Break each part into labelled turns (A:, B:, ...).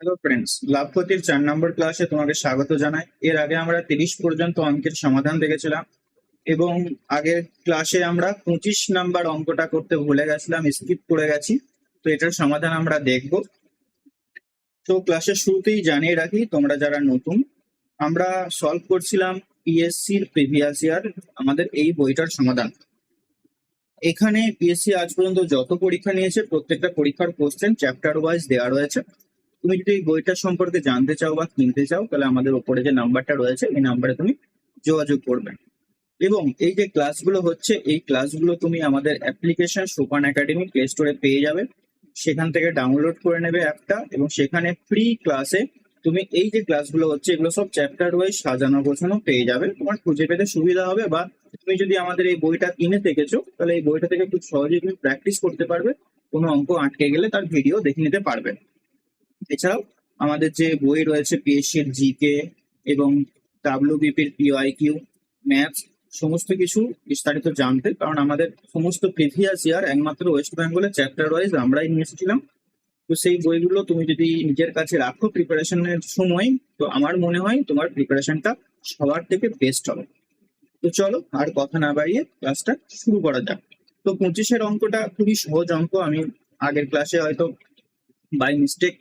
A: Hello friends, লাভপতির 4 নম্বর ক্লাসে তোমাকে স্বাগত জানাই। এর আগে আমরা 30 পর্যন্ত অঙ্কের সমাধান দেখেছিলাম এবং আগের ক্লাসে আমরা 25 নম্বর অঙ্কটা করতে ভুলে গেছিলাম, স্কিপ করে গেছি। তো এটার সমাধান আমরা দেখব। তো ক্লাসের শুরুতেই জানিয়ে রাখি, তোমরা যারা নতুন, আমরা সলভ করছিলাম পিএসসির প্রিভিয়াস ইয়ার আমাদের এই বইটার সমাধান। এখানে পিএসসি আজ পর্যন্ত যত পরীক্ষা নিয়েছে প্রত্যেকটা পরীক্ষার কোশ্চেন চ্যাপ্টার ওয়াইজ দেওয়া রয়েছে। তুমি যদি এই বইটা সম্পর্কে জানতে চাও বা কিনতে চাও, তাহলে আমাদের ওপরে যে নাম্বারটা রয়েছে এই নাম্বারে তুমি যোগাযোগ করবে। এবং এই যে ক্লাসগুলো হচ্ছে, এই ক্লাসগুলো তুমি আমাদের অ্যাপ্লিকেশন সোপান একাডেমি প্লে স্টোরে পেয়ে যাবে। সেখান থেকে ডাউনলোড করে নেবে অ্যাপটা, এবং সেখানে ফ্রি ক্লাসে তুমি এই যে ক্লাসগুলো হচ্ছে এগুলো সব চ্যাপ্টার ওয়াইজ সাজানো গোছানো পেয়ে যাবে। তোমার খুঁজে পেতে সুবিধা হবে, বা তুমি যদি আমাদের এই বইটা কিনে থেকেছো তাহলে এই বইটা থেকে খুব সহজেই তুমি প্র্যাকটিস করতে পারবে। কোনো অঙ্ক আটকে গেলে তার ভিডিও দেখে নিতে পারবে। এছাড়াও আমাদের যে বই রয়েছে পিএসসির জিকে এবং ডাব্লিউবিপির পিওআইকিউ, ম্যাথস, সমস্ত কিছু বিস্তারিত জানতে, কারণ আমাদের সমস্ত প্রিভিয়াস ইয়ার একমাত্র ওয়েস্ট বেঙ্গলের চ্যাপ্টার ওয়াইজ আমরাই নিয়ে এসেছিলাম। তো সেই বইগুলো তুমি যদি নিজের কাছে রাখো প্রিপারেশনের সময়, তো আমার মনে হয় তোমার প্রিপারেশনটা সবার থেকে বেস্ট হবে। তো চলো আর কথা না বাড়িয়ে ক্লাসটা শুরু করা যাক। তো 25-এর অঙ্কটা খুবই সহজ অঙ্ক। আমি আগের ক্লাসে হয়তো বাই মিস্টেক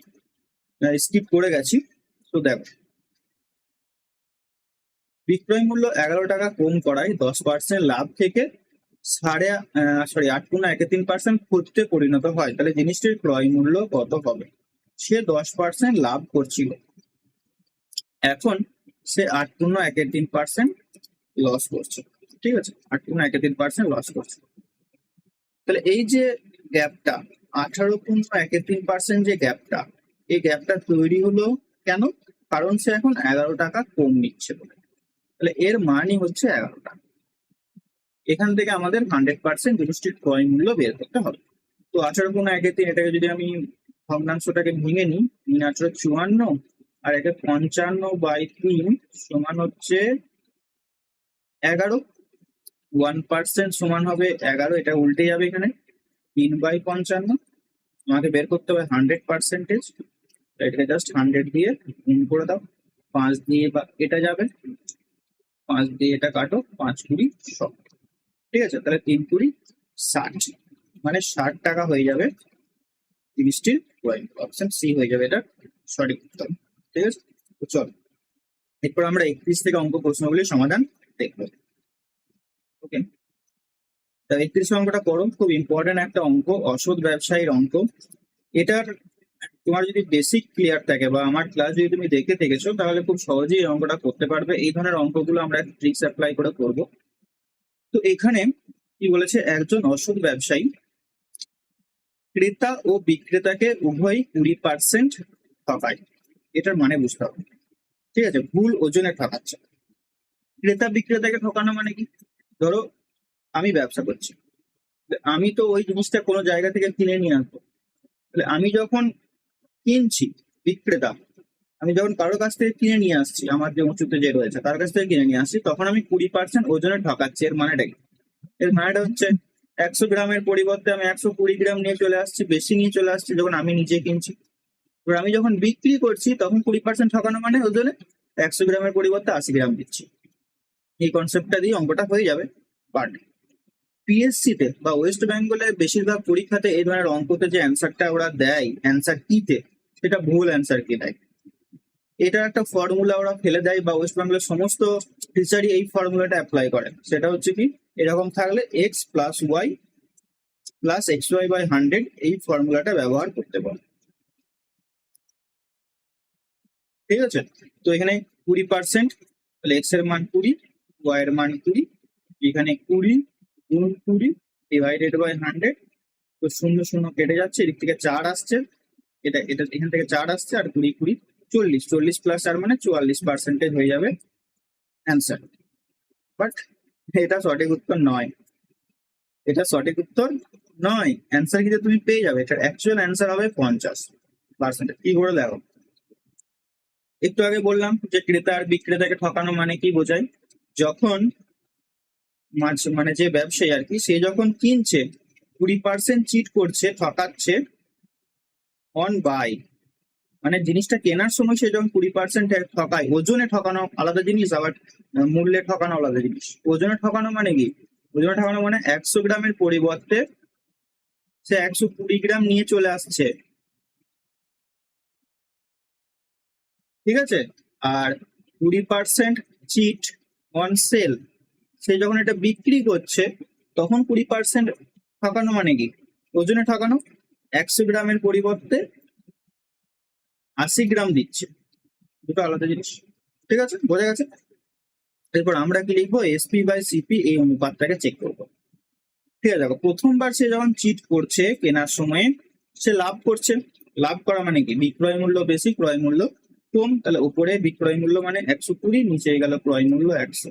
A: স্কিপ করে গেছি। তো দেখো, বিক্রয় মূল্য 11 টাকা কম করায় 10% লাভ থেকে 8.13% ক্ষতিতে পরিণত হয়। তাহলে জিনিসটির ক্রয় মূল্য কত হবে? সে 10% লাভ করছিল, এখন সে 8.13% লস করছে। ঠিক আছে, 8.13% লস করছে। তাহলে এই যে গ্যাপটা, 18.13% যে গ্যাপটা, এই গ্যাপটা তৈরি হলো কেন? কারণ সে এখন 11 টাকা কম নিচ্ছে বলে। তাহলে এর মানই হচ্ছে 11 টাকা। এখান থেকে আমাদের 100% জিনিসটির ক্রয় মূল্য বের করতে হবে। তো 18.13, এটাকে যদি আমি ভগ্নাংশটাকে ভেঙে নিই, 3×8 = 54, আর একে 55/3 সমান হচ্ছে 11। 1% সমান হবে 11, এটা উল্টে যাবে এখানে। 3/55 আমাকে বের করতে হবে 100%। এটাকে জাস্ট 100 দিয়ে গুণ করে দাও। 5 দিয়ে বা এটা যাবে, 5 দিয়ে এটা কাটো, 5×20 100। ঠিক আছে, তাহলে 3×20 = 60, মানে 60 টাকা হয়ে যাবে জিনিসটির ক্রয়। অপশন সি হয়ে যাবে এটা সঠিক উত্তর। ঠিক আছে, তো চলো এরপর আমরা 31 থেকে অঙ্ক প্রশ্নগুলির সমাধান দেখবো। ওকে, তা 31 অঙ্কটা করো। খুব ইম্পর্টেন্ট একটা অঙ্ক, অসৎ ব্যবসায়ীর অঙ্ক। এটার তোমার যদি বেসিক ক্লিয়ার থাকে বা আমার ক্লাস যদি তুমি দেখে থেকেছো, তাহলে খুব সহজেই এই অঙ্কটা করতে পারবে। এই ধরনের অঙ্কগুলো আমরা ট্রিক্স অ্যাপ্লাই করে করবো। তো এখানে কি বলেছে, একজন অসৎ ব্যবসায়ী ক্রেতা ও বিক্রেতাকে উভয় 20% ঠকায়। এটার মানে বুঝতে হবে। ঠিক আছে, ভুল ওজনে ঠকাচ্ছে। ক্রেতা বিক্রেতাকে ঠকানো মানে কি? ধরো আমি ব্যবসা করছি, আমি তো ওই জিনিসটা কোনো জায়গা থেকে কিনে নিয়ে আসবো। তাহলে আমি যখন কিনছি, বিক্রেতা, আমি যখন কারোর কাছ থেকে কিনে নিয়ে আসছি, আমার যে উঁচুতে যে রয়েছে তার কাছ থেকে কিনে নিয়ে আসছি, তখন আমি 20% ওজনে ঠকাচ্ছি। এর মানেটা কি? এর মানেটা হচ্ছে 100 গ্রামের পরিবর্তে আমি 120 গ্রাম নিয়ে চলে আসছি, বেশি নিয়ে চলে আসছি যখন আমি নিজে কিনছি। এবার আমি যখন বিক্রি করছি তখন 20% ঠকানো মানে ওজনে 100 গ্রামের পরিবর্তে 80 গ্রাম দিচ্ছি। এই কনসেপ্টটা দিয়ে অঙ্কটা হয়ে যাবে। বাট পিএসসি তে বা ওয়েস্ট বেঙ্গলের বেশিরভাগ পরীক্ষাতে এই ধরনের অঙ্কতে যে অ্যান্সারটা ওরা দেয়, অ্যান্সার কিতে, সেটা ভুল অ্যান্সার কি দেয়। এটা একটা ফর্মুলা ওরা ফেলে দেয়, বা ওয়েস্ট বেঙ্গলের সমস্ত টিচারই এই ফর্মুলাটা অ্যাপ্লাই করে। সেটা হচ্ছে কি, এরকম থাকলে x+y+xy/100 এই ফর্মুলাটা ব্যবহার করতে পারে। ঠিক আছে, তো এখানে 20%, তাহলে এক্স এর মান 20, ওয়াই এর মান 20, এখানে 20 গুণ 20 /100। তো 0 0 কেটে যাচ্ছে, এদিক থেকে 4 আসছে, এটা এটা এখান থেকে 4 আসছে, আর 20 20 40, 40 + 4 মানে 44% হয়ে যাবে অ্যান্সার। বাট এটা সঠিক উত্তর নয়, এটা সঠিক উত্তর নয়। অ্যান্সার কিন্তু তুমি পেয়ে যাবে, এটার অ্যাকচুয়াল অ্যান্সার হবে 50%। কি করে দেখো, একটু আগে বললাম যে ক্রেতা আর বিক্রেতাকে ঠকানো মানে কি বোঝায়। যখন মানে যে ব্যবসায়ী আর কি, সে যখন কিনছে 20% চিট করছে, ঠকাচ্ছে অন বাই, মানে জিনিসটা কেনার সময় সে যখন 20% ঠকায়, ওজনে ঠকানো আলাদা জিনিস, আবার মূল্যে ঠকানো আলাদা জিনিস। ওজনে ঠকানো মানে কি? ওজনে ঠকানো মানে 100 গ্রামের পরিবর্তে সে 120 গ্রাম নিয়ে চলে আসছে, ঠিক আছে। আর 20% চিট অন সেল, সে যখন এটা বিক্রি করছে তখন 20% ঠকানো মানে কি? ওজনে ঠকানো, 100 গ্রামের পরিবর্তে 80 গ্রাম দিচ্ছে, দুটো আলাদা জিনিস, ঠিক আছে, বোঝা গেছে। এরপর আমরা কি লিখবো? এসপি বাই সিপি, এই অনুপাতটাকে চেক করবো। ঠিক আছে, দেখো প্রথমবার সে যখন চিট করছে কেনার সময় সে লাভ করছে। লাভ করা মানে কি? বিক্রয় মূল্য বেশি, ক্রয় মূল্য কম, তাহলে উপরে বিক্রয় মূল্য মানে 120, নিচে গেল ক্রয় মূল্য 100।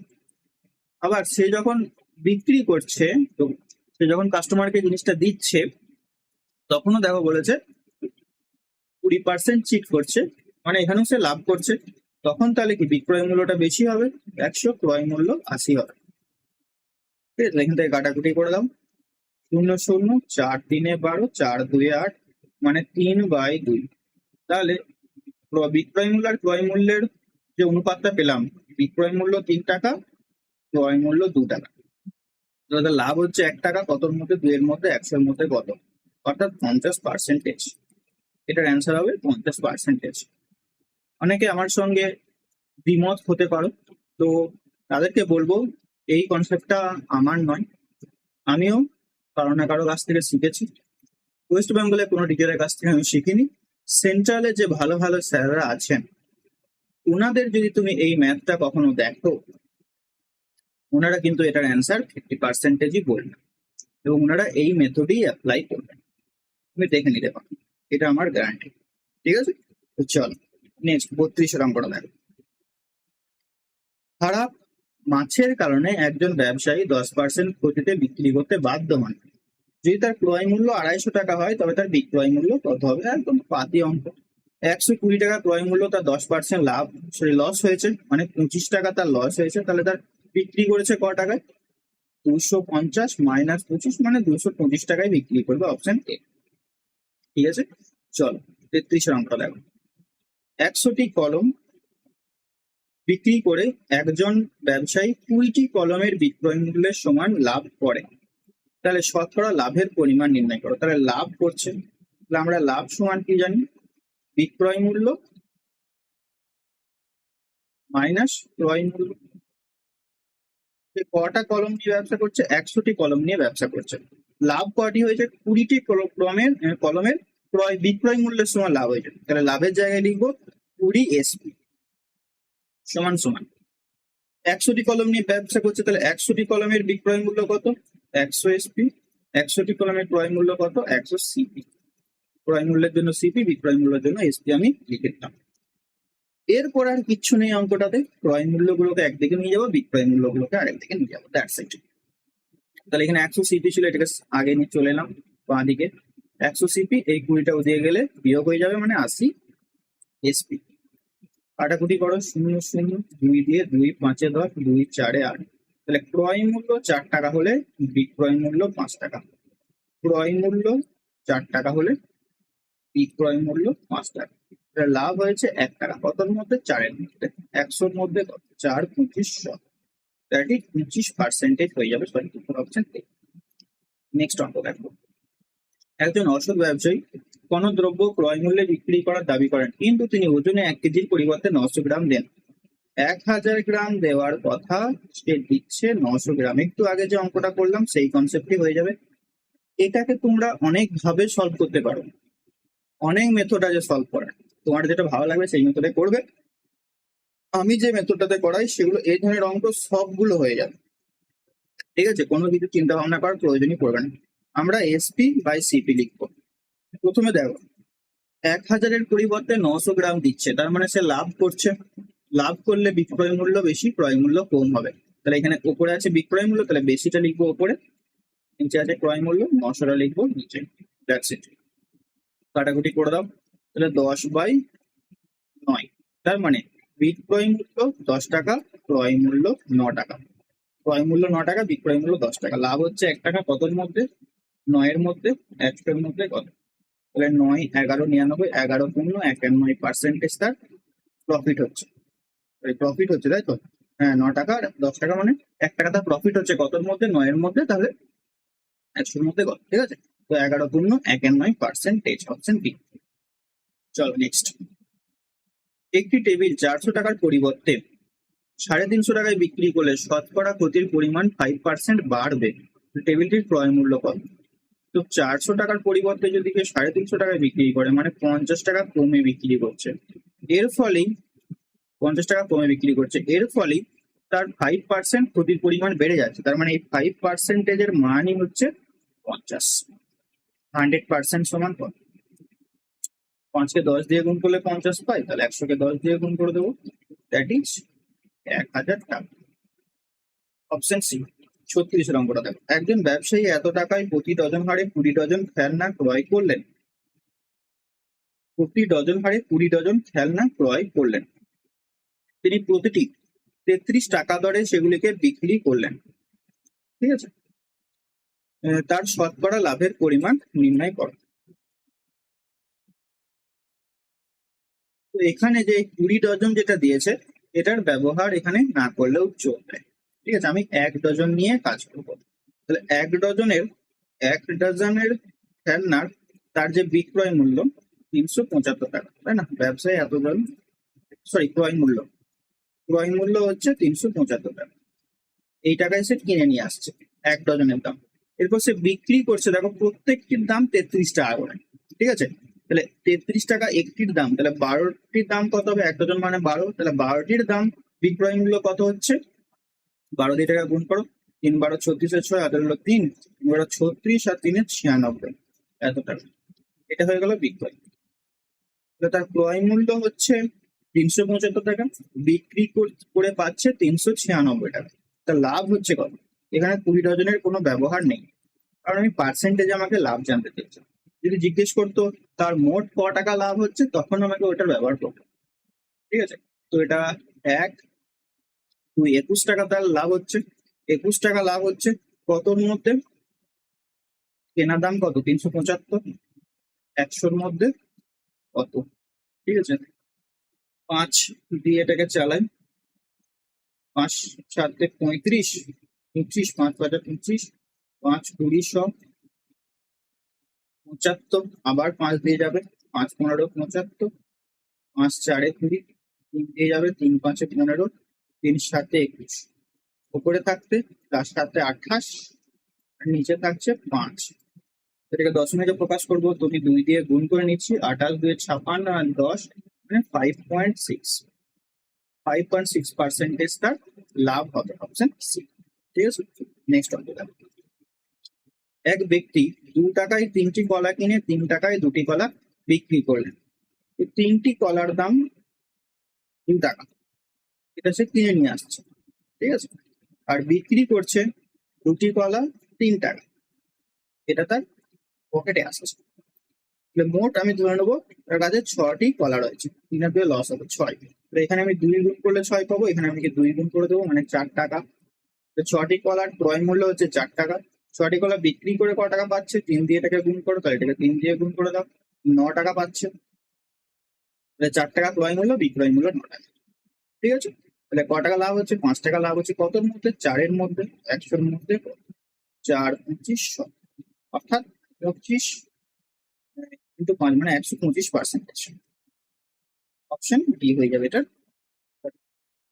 A: আবার সে যখন বিক্রি করছে, তো সে যখন কাস্টমারকে জিনিসটা দিচ্ছে তখনও দেখো বলেছে 20% চিট করছে, মানে এখানেও সে লাভ করছে। তখন তাহলে কি বিক্রয় মূল্যটা বেশি হবে, 100, ক্রয় মূল্য 80 হবে। ঠিক আছে, এখান থেকে কাটাকুটি করে দাও, 0 0, 4 3 12, 4 2 8, মানে 3/2। তাহলে বিক্রয় মূল্য আর ক্রয় মূল্যের যে অনুপাতটা পেলাম, বিক্রয় মূল্য 3 টাকা, ক্রয় মূল্য 2 টাকা, তাহলে লাভ হচ্ছে 1 টাকা, কতর মধ্যে? 2 এর মধ্যে, 100 এর মধ্যে কত? অর্থাৎ 50%। এটার অ্যান্সার হবে 50%। অনেকে আমার সঙ্গে দ্বিমত হতে পারো, তো তাদেরকে বলবো এই কনসেপ্টটা আমার নয়, আমিও কারো না কারো কাছ থেকে শিখেছি। ওয়েস্ট বেঙ্গলের কোনো টিচারের কাছ থেকে আমি শিখিনি। সেন্ট্রালে যে ভালো ভালো স্যাররা আছেন ওনাদের যদি তুমি এই ম্যাথটা কখনো দেখো, ওনারা কিন্তু এটার অ্যান্সার 50%ই বলবেন এবং ওনারা এই মেথডই অ্যাপ্লাই করবেন। তুমি দেখে নিতে পারো, এটা আমার গ্যারান্টি। ঠিক আছে, তো চলো নেক্সট 32 অঙ্কটা দেখো। খারাপ মাছের কারণে একজন ব্যবসায়ী 10% ক্ষতিতে বিক্রি করতে বাধ্য হন। যদি তার ক্রয় মূল্য 250 টাকা হয় তবে তার বিক্রয় মূল্য কত হবে? একদম পাতি অঙ্ক। 120 টাকা ক্রয় মূল্য, তার 10% লাভ লস হয়েছে, মানে 25 টাকা তার লস হয়েছে, তাহলে তার বিক্রি করেছে ক টাকায়? 250 মাইনাস 25, মানে 225 টাকায় বিক্রি করবে, অপশন এ। ঠিক আছে, চলো 33 অঙ্কটা দেখো। 100টি কলম বিক্রি করে একজন ব্যবসায়ী 20টি কলমের বিক্রয় মূল্যের সমান লাভ করে, তাহলে শতকরা লাভের পরিমাণ নির্ণয় করো। তাহলে লাভ করছে, তাহলে আমরা লাভ সমান কি জানি? বিক্রয় মূল্য মাইনাস ক্রয় মূল্য। কটা কলম নিয়ে ব্যবসা করছে? 100টি কলম নিয়ে ব্যবসা করছে। লাভ কয়টি হয়েছে? 20টি কলমের ক্রয় বিক্রয় মূল্যের সমান লাভ হয়েছে, তাহলে লাভের জায়গায় লিখবো 20 এসপি সমান সমান 100টি কলম নিয়ে ব্যবসা করছে, তাহলে 100টি কলমের বিক্রয় মূল্য কত? 100 এসপি। 100টি কলমের ক্রয় মূল্য কত? 100 সিপি। ক্রয় মূল্যের জন্য সিপি, বিক্রয় মূল্যের জন্য এসপি আমি লিখে দিলাম। এরপর আর কিচ্ছু নেই অঙ্কটাতে, ক্রয় মূল্যগুলোকে একদিকে নিয়ে যাবো, বিক্রয় মূল্যগুলোকে আরেকদিকে নিয়ে যাবো, দ্যাটস ইট। তাহলে এখানে 100 সিপি ছিল, এটাকে আগে নিয়ে চলে এলাম বাঁ দিকে। 100 সিপি, এই 20টা ওদিকে গেলে বিয়োগ হয়ে যাবে, মানে 80 এসপি। কাটাকুটি করো, 0 0, 2 দিয়ে 2 5 10, 2 4 8। তাহলে ক্রয় মূল্য 4 টাকা হলে বিক্রয় মূল্য 5 টাকা। ক্রয় মূল্য 4 টাকা হলে বিক্রয় মূল্য 5 টাকা। লাভ হয়েছে 1 টাকা, কতর মধ্যে? 4 এর মধ্যে। 100-র মধ্যে কত? 4 2500, দ্যাট ইজ 25% হয়ে যাবে, সরি অপশন এ। নেক্সট অঙ্ক দেখো। একজন অসৎ ব্যবসায়ী কোনো দ্রব্য ক্রয় মূল্যে বিক্রি করার দাবি করেন, কিন্তু তিনি ওজনে 1 কেজির পরিবর্তে 900 গ্রাম দেন। 1000 গ্রাম দেওয়ার কথা, সে দিচ্ছে 900 গ্রাম। একটু আগে যে অঙ্কটা করলাম সেই কনসেপ্টই হয়ে যাবে। এটাকে তোমরা অনেক ভাবে সলভ করতে পারো, অনেক মেথড আছে সলভ করার, তোমার যেটা ভালো লাগবে সেই মেথডে করবে। আমি যে মেথডটাতে করাই সেগুলো এই ধরনের অঙ্ক সবগুলো হয়ে যাবে। ঠিক আছে, কোনো কিছু চিন্তা ভাবনা করার প্রয়োজনই পড়বে না। আমরা এসপি বাই সিপি লিখবো। প্রথমে দেখো 1000-এর পরিবর্তে 900 গ্রাম দিচ্ছে, তার মানে সে লাভ করছে। লাভ করলে বিক্রয় মূল্য বেশি, ক্রয় মূল্য কম হবে। তাহলে এখানে উপরে আছে বিক্রয় মূল্য, তাহলে বেশিটা লিখবো উপরে, নিচে আছে ক্রয় মূল্য, 900টা লিখবো নিচে, দ্যাটস ইট। কাটাকুটি করে দাও, তাহলে 10/9। তার মানে বিক্রয় মূল্য 10 টাকা, ক্রয় মূল্য 9 টাকা। ক্রয় মূল্য 9 টাকা, বিক্রয় মূল্য 10 টাকা। লাভ হচ্ছে 1 টাকা, কতর মধ্যে? 9 এর মধ্যে, 100 এর মধ্যে কত? তাহলে 9, 11, 99, 11.91% তার প্রফিট হচ্ছে। প্রফিট হচ্ছে, তাই তো? হ্যাঁ, 9 টাকা আর 10 টাকা, মানে 1 টাকা তার প্রফিট হচ্ছে কতর মধ্যে? 9 এর মধ্যে। তাহলে 100-র মধ্যে কত? ঠিক আছে, তো 11.91%, অপশন বি। চলো নেক্সট। একটি টেবিল 400 টাকার পরিবর্তে 350 টাকায় বিক্রি করলে শতকরা ক্ষতির পরিমাণ 5% বাড়বে। টেবিলটির ক্রয় মূল্য কত? তো 400 টাকার পরিবর্তে যদি কেউ 350 টাকায় বিক্রি করে, মানে 50 টাকা কমে বিক্রি করছে। এর ফলেই 50 টাকা কমে বিক্রি করছে, এর ফলেই তার 5% ক্ষতির পরিমাণ বেড়ে যাচ্ছে। তার মানে এই 5%-এর মানই হচ্ছে 50। 100% সমান কত? 5 কে 10 দিয়ে গুণ করলে 50 পাই, তাহলে 100 কে 10 দিয়ে গুণ করে দেবো, দ্যাট ইজ 1000 টাকা। Option C. 36 অঙ্কটা দেখো। একজন ব্যবসায়ী এত টাকায় প্রতি ডজন হারে 20 ডজন খেলনা ক্রয় করলেন। প্রতি ডজন হারে 20 ডজন খেলনা ক্রয় করলেন। তিনি প্রতিটি 33 টাকা দরে সেগুলিকে বিক্রি করলেন। ঠিক আছে, তার শতকরা লাভের পরিমাণ নির্ণয় করো। তো এখানে যে 20 ডজন যেটা দিয়েছে, এটার ব্যবহার এখানে না করলেও চলবে। ঠিক আছে, আমি 1 ডজন নিয়ে কাজ করবো। তাহলে 1 ডজনের খেলনার তার যে বিক্রয় মূল্য 375 টাকা, তাই না? ব্যবসায়ী এত জন, সরি, ক্রয় মূল্য হচ্ছে 375 টাকা। এই টাকায় সে কিনে নিয়ে আসছে 1 ডজনের দাম। এরপর সে বিক্রি করছে, দেখো প্রত্যেকটির দাম 33 টাকা করে। ঠিক আছে, তাহলে 33 টাকা একটির দাম, তাহলে 12টির দাম কত হবে? 1 ডজন মানে 12, তাহলে 12টির দাম বিক্রয় মূল্য কত হচ্ছে? 12 দিয়ে টাকা গুণ করো, 3 12 36 6, 18 হলো 3, 36 আর 3 96, এত টাকা। এটা হয়ে গেল বিক্রয়। তার ক্রয় মূল্য হচ্ছে 375 টাকা, বিক্রি করে পাচ্ছে 396 টাকা। তার লাভ হচ্ছে কত? এখানে 20 ডজনের কোনো ব্যবহার নেই, কারণ আমি পার্সেন্টেজ আমাকে লাভ জানতে চাইছি। যদি জিজ্ঞেস করতো তার মোট ক টাকা লাভ হচ্ছে, তখন আমাকে ওটার ব্যবহার করতো। ঠিক আছে, তো এটা 1 2 21 টাকা তার লাভ হচ্ছে। 21 টাকা লাভ হচ্ছে কতর মধ্যে? কেনার দাম কত? 375, 100-র মধ্যে কত? ঠিক আছে, 5 দিয়ে এটাকে চালাই, 5 7 35, 25, 5 5 25, 5 20 75, আবার 5 দিয়ে যাবে, 5 15 75, 5 4 20, 3 দিয়ে যাবে, 3 5 15, 3 7 21, উপরে থাকতে তার সাথে 28 আর নিচে থাকছে 5। এটাকে দশমিকে প্রকাশ করবো, তুমি 2 দিয়ে গুণ করে নিচ্ছি, 28 2 56 আর 10, মানে 5.6% তার লাভ হবে। Option C. ঠিক আছে, নেক্সট অঙ্ক দেখো। এক ব্যক্তি 2 টাকায় 3টি কলা কিনে 3 টাকায় 2টি কলা বিক্রি করলেন। 3টি কলার দাম 2 টাকা, এটা সে কিনে নিয়ে আসছে। ঠিক আছে, আর বিক্রি করছে 2টি কলা 3 টাকা, এটা তার পকেটে আসছে। মোট আমি ধরে নেবো তার কাছে 6টি কলা রয়েছে, 3 আর 2 লস হবে 6। তো এখানে আমি 2 গুণ করলে 6 পাবো, এখানে আমি 2 গুণ করে দেবো, মানে 4 টাকা। 6টি কলার ক্রয় মূল্য হচ্ছে 4 টাকা। 6টি কলা বিক্রি করে ক টাকা পাচ্ছে? 3 দিয়ে এটাকে গুণ করো, তাহলে এটাকে 3 দিয়ে গুণ করে দাও, 9 টাকা পাচ্ছে। তাহলে 4 টাকা ক্রয় মূল্য, বিক্রয় মূল্য 9 টাকা। ঠিক আছে, তাহলে ক টাকা লাভ হচ্ছে? 5 টাকা লাভ হচ্ছে। কতর মধ্যে? 4-এর মধ্যে। 100-র মধ্যে 4 25, অর্থাৎ 25 কিন্তু 5 মানে 125%। অপশন ডি হয়ে যাবে এটা।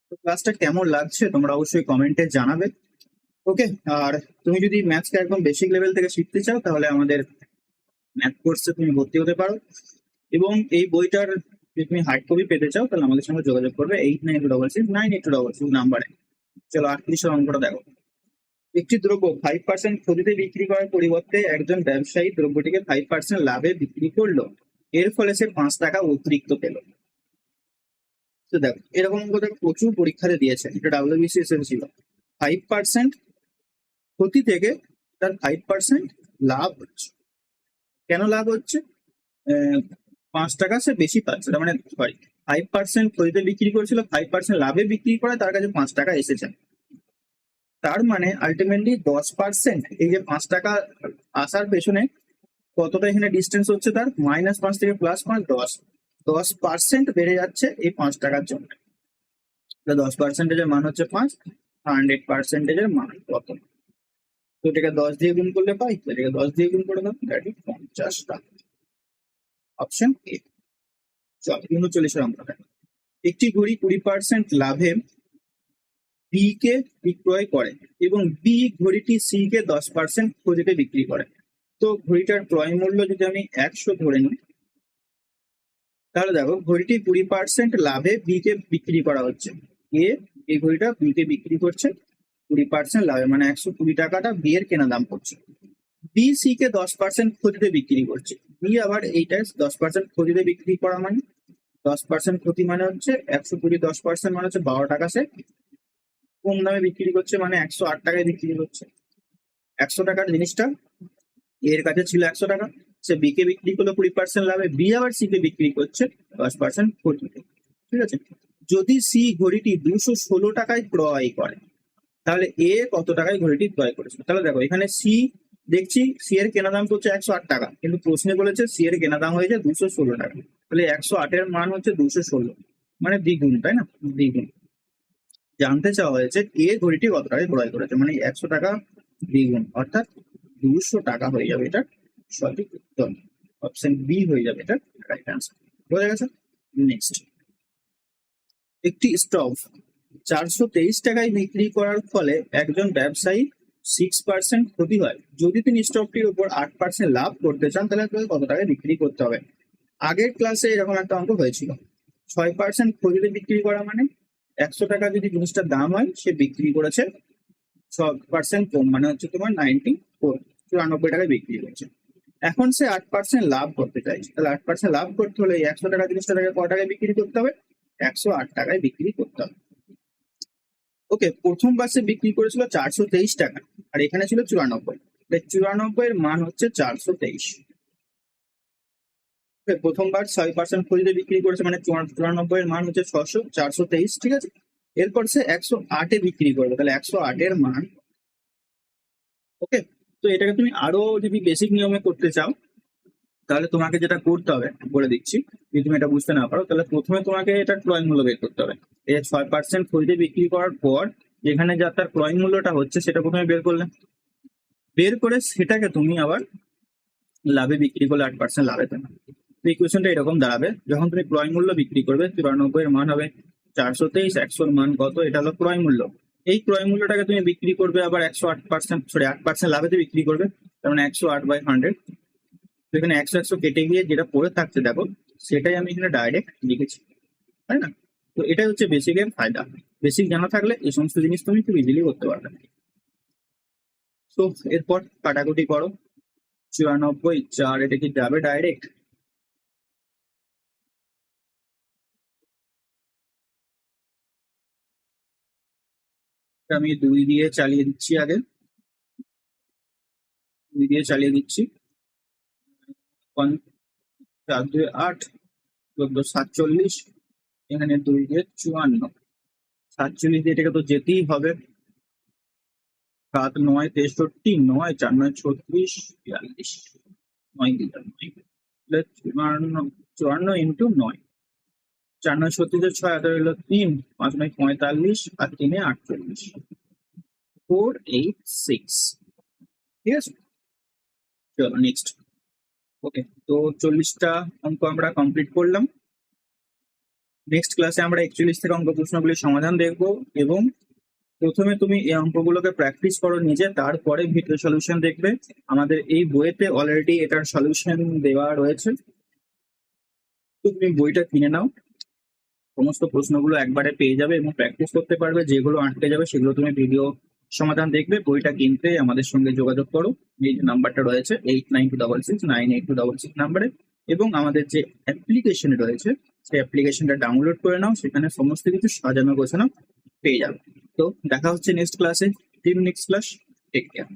A: তো ক্লাসটা কেমন লাগছে তোমরা অবশ্যই কমেন্টে জানাবে। ওকে, আর তুমি যদি ম্যাথসকে একদম বেসিক লেভেল থেকে শিখতে চাও, তাহলে আমাদের ম্যাথ কোর্সে তুমি ভর্তি হতে পারো। এবং এই বইটার যদি তুমি হার্ড কপি পেতে চাও, তাহলে আমাদের সঙ্গে যোগাযোগ করবে 8926698266 নাম্বারে। চলো 38 অঙ্কটা দেখো। একটি দ্রব্য 5% ক্ষতিতে বিক্রি করার পরিবর্তে একজন ব্যবসায়ী দ্রব্যটিকে 5% লাভে বিক্রি করলো। এর ফলে সে 5 টাকা অতিরিক্ত পেল। তো দেখো, এরকম অঙ্ক প্রচুর পরীক্ষাতে দিয়েছে, এটা WBCS এসেছিল। 5% ক্ষতি থেকে তার 5% লাভ হচ্ছে। কেন লাভ হচ্ছে? 5 টাকা সে বেশি পাচ্ছে, তার মানে সরি, 5% ক্ষতিতে বিক্রি করেছিল, 5% লাভে বিক্রি করে তার কাছে 5 টাকা এসেছে। তার মানে আলটিমেটলি 10%, এই যে 5 টাকা আসার পেছনে কতটা এখানে ডিস্টেন্স হচ্ছে তার, -5 থেকে +5 10% বেড়ে যাচ্ছে এই 5 টাকার জন্য। 10%-এর মান হচ্ছে 5, 100%-এর মান কত? তো এটাকে 10 দিয়ে গুণ করলে পাই, এটাকে 10 দিয়ে গুণ করে দাও, দ্যাট ইজ 50 টাকা। Option A. চল 39 অঙ্ক দেখো। একটি ঘড়ি 20% লাভে বি কে বিক্রয় করে এবং বি ঘড়িটি সি কে 10% ক্ষতিতে বিক্রি করে। তো ঘড়িটার ক্রয় মূল্য যদি আমি 100 ধরে নিই, তাহলে দেখো ঘড়িটি 20% লাভে বি কে বিক্রি করা হচ্ছে। এই ঘড়িটা বি কে বিক্রি করছে 20% লাভে, মানে 120 টাকাটা বি এর কেনা দাম পড়ছে। বি সি কে 10% ক্ষতিতে বিক্রি করছে। বি আবার এইটা 10% ক্ষতিতে বিক্রি করা মানে 10% ক্ষতি মানে হচ্ছে 120, 10% মানে হচ্ছে 12 টাকা। সে কম দামে বিক্রি করছে, মানে 108 টাকায় বিক্রি করছে। 100 টাকার জিনিসটা এর কাছে ছিল 100 টাকা, সে বি কে বিক্রি করলো 20% লাভে, বি আবার সি কে বিক্রি করছে 10% ক্ষতিতে। ঠিক আছে, যদি সি ঘড়িটি 216 টাকায় ক্রয় করে, তাহলে এ কত টাকায় ঘড়িটি ক্রয় করেছে? তাহলে দেখো এখানে সি দেখছি সি এর কেনা দাম হচ্ছে 108 টাকা, কিন্তু প্রশ্নে বলেছে সি এর কেনা দাম হয়েছে 216 টাকা। তাহলে 108 এর মান হচ্ছে 216, মানে দ্বিগুণ, তাই না? দ্বিগুণ। জানতে চাওয়া হয়েছে এ ঘড়িটি কত টাকায় ক্রয় করেছে, মানে 100 টাকা দ্বিগুণ, অর্থাৎ 200 টাকা হয়ে যাবে এটা সঠিক উত্তর। অপশন বি হয়ে যাবে এটা রাইট আনসার। বোঝা গেছে? নেক্সট, একটি স্টোভ 423 টাকায় বিক্রি করার ফলে একজন ব্যবসায়ী 6% ক্ষতি হয়। যদি তিনি স্টকটির উপর 8% লাভ করতে চান, তাহলে আপনাকে কত টাকায় বিক্রি করতে হবে? আগের ক্লাসে এরকম একটা অঙ্ক হয়েছিল। 6% ক্ষতিতে বিক্রি করা মানে 100 টাকা যদি জিনিসটার দাম হয়, সে বিক্রি করেছে 6% কম, মানে হচ্ছে তোমার 94 টাকায় বিক্রি করেছে। এখন সে 8% লাভ করতে চাইছে, তাহলে 8% লাভ করতে হলে 100 টাকা জিনিসটা তাকে কত টাকায় বিক্রি করতে হবে? 108 টাকায় বিক্রি করতে হবে। ওকে, প্রথমবার সে বিক্রি করেছিল 423 টাকা, আর এখানে ছিল 94। 94 এর মান হচ্ছে 423। প্রথমবার 6% ক্ষতিতে বিক্রি করেছে, মানে 94 এর মান হচ্ছে 423। ঠিক আছে, এরপর সে 108 বিক্রি করবে, তাহলে 108 এর মান। ওকে, তো এটাকে তুমি আরো যদি বেসিক নিয়মে করতে চাও, তাহলে তোমাকে যেটা করতে হবে বলে দিচ্ছি, যদি তুমি এটা বুঝতে না পারো, তাহলে প্রথমে তোমাকে এটা ক্রয় মূল্য বের করতে হবে। এই 6% ক্ষতিতে বিক্রি করার পর যেখানে যা তার ক্রয় মূল্যটা হচ্ছে, সেটা প্রথমে বের করলে, বের করে সেটাকে তুমি আবার লাভে বিক্রি করলে 8% লাভে পেলে। তো ইকুয়েশনটা এরকম দাঁড়াবে, যখন তুমি ক্রয় মূল্য বিক্রি করবে 94 এর মান হবে 423, 100 এর মান কত? এটা হলো ক্রয় মূল্য। এই ক্রয় মূল্যটাকে তুমি বিক্রি করবে আবার 8% লাভেতে বিক্রি করবে, তার মানে 108/100। তো এখানে 100 কেটে গিয়ে যেটা পড়ে থাকছে দেখো, সেটাই আমি এখানে ডাইরেক্ট লিখেছি, তাই না? তো এটাই হচ্ছে বেসিকের ফায়দা। বেসিক জানা থাকলে এই সমস্ত জিনিস তুমি খুব ইজিলি করতে পারবে। তো এরপর কাটাকুটি করো, 94 4, এটা কি যাবে ডাইরেক্ট? আমি 2 দিয়ে চালিয়ে দিচ্ছি, আগে 2 দিয়ে চালিয়ে দিচ্ছি। 4 2 8, 14 47, এখানে 2 দিয়ে 54, 47 দিয়ে এটাকে তো যেতেই হবে। 7 9 63, 9 4 9 36, 42, 9 দিয়ে 54 ইন্টু 9, 4 9 36, 6 হাতে হলো 3, 5 9 45, আর 3 48, 486। ঠিক আছে, চলো নেক্সট। ওকে, তো 40টা অঙ্ক আমরা কমপ্লিট করলাম। নেক্সট ক্লাসে আমরা 41 থেকে অঙ্ক প্রশ্নগুলির সমাধান দেখবো, এবং প্রথমে তুমি এই অঙ্কগুলোকে প্র্যাকটিস করো নিজে, তারপরে ভিডিও সলিউশন দেখবে। আমাদের এই বইতে অলরেডি এটার সলিউশন দেওয়া রয়েছে, তো তুমি বইটা কিনে নাও, সমস্ত প্রশ্নগুলো একবারে পেয়ে যাবে এবং প্র্যাকটিস করতে পারবে। যেগুলো আটকে যাবে সেগুলো তুমি ভিডিও সমাধান দেখবে। বইটা কিনতে আমাদের সঙ্গে যোগাযোগ করো, এই যে নাম্বারটা রয়েছে 8926698266 নাম্বারে, এবং আমাদের যে অ্যাপ্লিকেশন রয়েছে সেই অ্যাপ্লিকেশনটা ডাউনলোড করে নাও, সেখানে সমস্ত কিছু সাজানো গোছানো পেয়ে যাবে। তো দেখা হচ্ছে নেক্সট ক্লাসে। Team next class, take care.